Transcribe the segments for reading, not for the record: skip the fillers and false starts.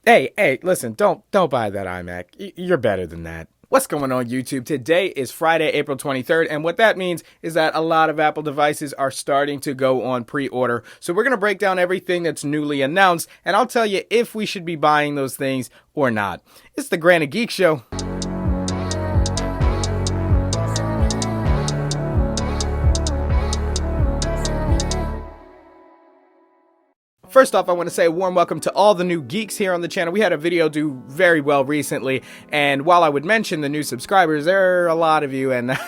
Hey, listen, don't buy that iMac. You're better than that. What's going on, YouTube? Today is Friday, April 23rd, and what that means is that a lot of Apple devices are starting to go on pre-order. So we're going to break down everything that's newly announced, and I'll tell you if we should be buying those things or not. It's the Granite Geek Show. First off, I want to say a warm welcome to all the new geeks here on the channel. We had a video do very well recently, and while I would mention the new subscribers, there are a lot of you, and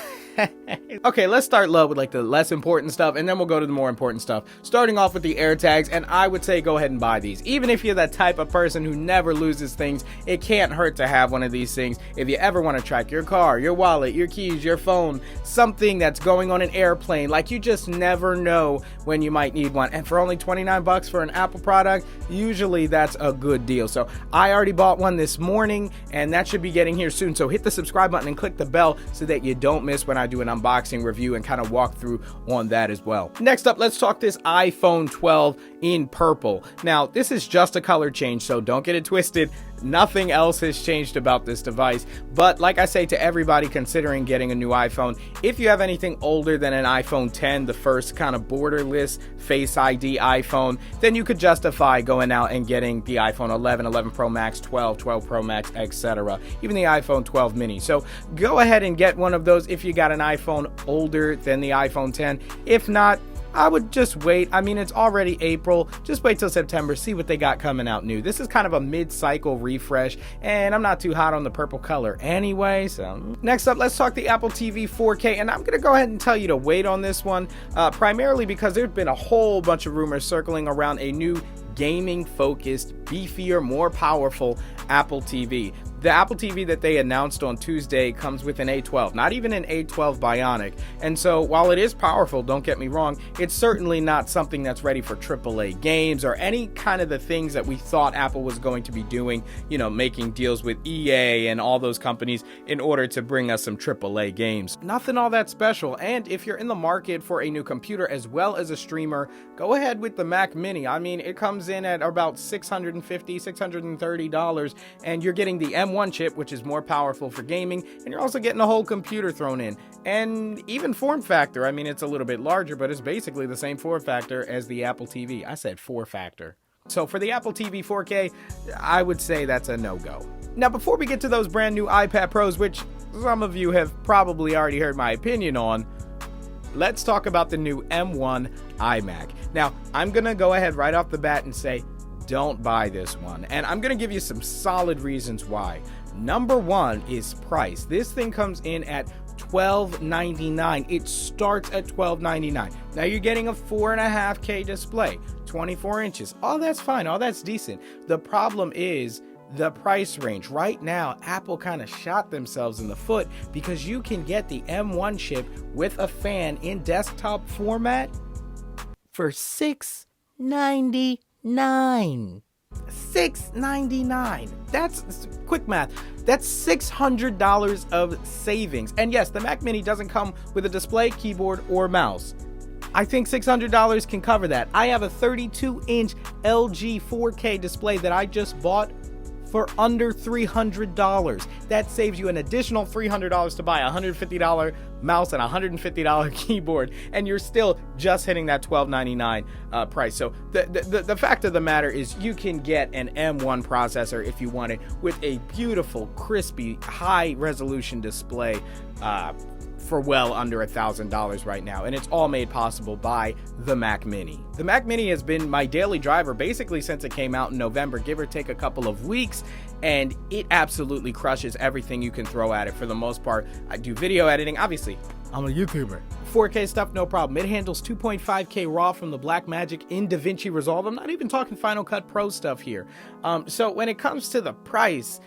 okay, let's start low with like the less important stuff, and then we'll go to the more important stuff. Starting off with the AirTags, and I would say go ahead and buy these. Even if you're that type of person who never loses things, it can't hurt to have one of these things. If you ever want to track your car, your wallet, your keys, your phone, something that's going on an airplane, like you just never know when you might need one. And for only 29 bucks for an Apple product, usually that's a good deal. So I already bought one this morning, and that should be getting here soon. So hit the subscribe button and click the bell so that you don't miss when I do an unboxing review and kind of walk through on that as well. Next up, let's talk this iPhone 12 in purple. Now, this is just a color change, so don't get it twisted. Nothing else has changed about this device, but like I say to everybody considering getting a new iPhone, if you have anything older than an iPhone 10, the first kind of borderless Face ID iPhone, then you could justify going out and getting the iPhone 11, 11 Pro Max, 12, 12 Pro Max, etc. Even the iPhone 12 mini. So go ahead and get one of those if you got an iPhone older than the iPhone 10. If not, I would just wait. I mean, it's already April. Just wait till September, see what they got coming out new. This is kind of a mid-cycle refresh, and I'm not too hot on the purple color anyway, so. Next up, let's talk the Apple TV 4K, and I'm gonna go ahead and tell you to wait on this one, primarily because there's been a whole bunch of rumors circling around a new gaming-focused, beefier, more powerful Apple TV. The Apple TV that they announced on Tuesday comes with an A12, not even an A12 Bionic. And so while it is powerful, don't get me wrong, it's certainly not something that's ready for AAA games or any kind of the things that we thought Apple was going to be doing, you know, making deals with EA and all those companies in order to bring us some AAA games. Nothing all that special. And if you're in the market for a new computer as well as a streamer, go ahead with the Mac Mini. I mean, it comes in at about $650, $630, and you're getting the M1 chip, which is more powerful for gaming, and you're also getting a whole computer thrown in. And even form factor, I mean, it's a little bit larger, but it's basically the same form factor as the Apple TV. I said form factor. So for the Apple TV 4K, I would say that's a no-go. Now, before we get to those brand new iPad Pros, which some of you have probably already heard my opinion on, let's talk about the new M1 iMac. Now, I'm gonna go ahead right off the bat and say, don't buy this one, and I'm gonna give you some solid reasons why. Number one is price. This thing comes in at $1299. It starts at $1299. Now you're getting a 4.5K display, 24 inches. All that's fine, all that's decent. The problem is the price range. Right now, Apple kind of shot themselves in the foot because you can get the M1 chip with a fan in desktop format for $699. $699. That's quick math. That's $600 of savings. And yes, the Mac Mini doesn't come with a display, keyboard, or mouse. I think $600 can cover that. I have a 32-inch LG 4K display that I just bought for under $300. That saves you an additional $300 to buy a $150 mouse and a $150 keyboard, and you're still just hitting that $1299 price. So the fact of the matter is you can get an M1 processor if you want it with a beautiful, crispy, high-resolution display for well under $1,000 right now, and it's all made possible by the Mac Mini. The Mac Mini has been my daily driver basically since it came out in November, give or take a couple of weeks, and it absolutely crushes everything you can throw at it for the most part. I do video editing, obviously. I'm a YouTuber. 4K stuff, no problem. It handles 2.5K RAW from the Blackmagic in DaVinci Resolve. I'm not even talking Final Cut Pro stuff here. So when it comes to the price,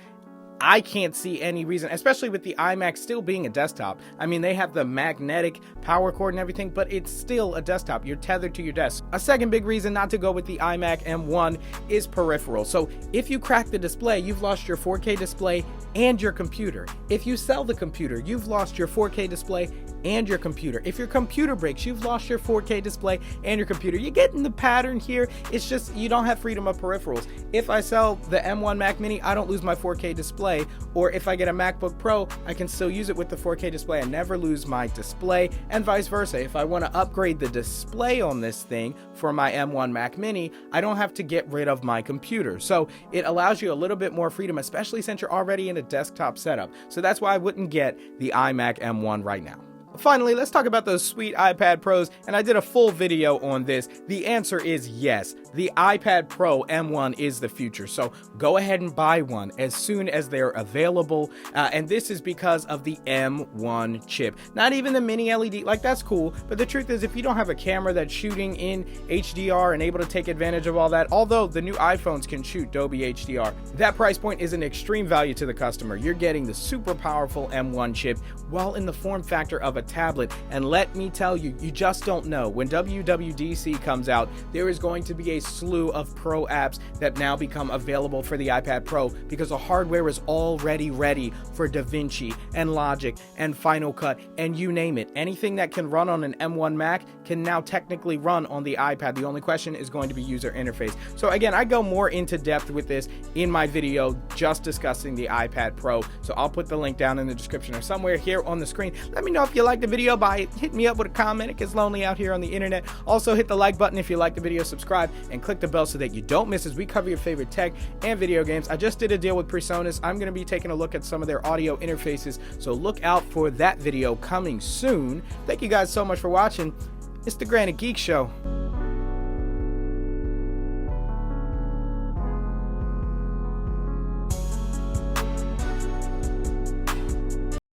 I can't see any reason, especially with the iMac still being a desktop. I mean, they have the magnetic power cord and everything, but it's still a desktop. You're tethered to your desk. A second big reason not to go with the iMac M1 is peripheral. So if you crack the display, you've lost your 4K display and your computer. If you sell the computer, you've lost your 4K display and your computer. If your computer breaks, you've lost your 4K display and your computer. You get in the pattern here. It's just you don't have freedom of peripherals. If I sell the M1 Mac Mini, I don't lose my 4K display, or if I get a MacBook Pro, I can still use it with the 4K display. I never lose my display, and vice versa. If I want to upgrade the display on this thing for my M1 Mac Mini, I don't have to get rid of my computer. So it allows you a little bit more freedom, especially since you're already in a desktop setup. So that's why I wouldn't get the iMac M1 right now. Finally, let's talk about those sweet iPad Pros, and I did a full video on this. The answer is yes. The iPad Pro M1 is the future, so go ahead and buy one as soon as they're available, and this is because of the M1 chip. Not even the mini LED, like that's cool, but the truth is if you don't have a camera that's shooting in HDR and able to take advantage of all that, although the new iPhones can shoot Dolby HDR, that price point is an extreme value to the customer. You're getting the super powerful M1 chip while in the form factor of a tablet, and let me tell you, you just don't know. When WWDC comes out, there is going to be a slew of pro apps that now become available for the iPad Pro because the hardware is already ready for DaVinci and Logic and Final Cut and you name it. Anything that can run on an M1 Mac can now technically run on the iPad. The only question is going to be user interface. So again, I go more into depth with this in my video just discussing the iPad Pro. So I'll put the link down in the description or somewhere here on the screen. Let me know if you like the video by hitting me up with a comment. It gets lonely out here on the internet. Also hit the like button if you like the video, subscribe, and click the bell so that you don't miss as we cover your favorite tech and video games. I just did a deal with PreSonus. I'm going to be taking a look at some of their audio interfaces, so look out for that video coming soon. Thank you guys so much for watching. It's the Granite Geek Show.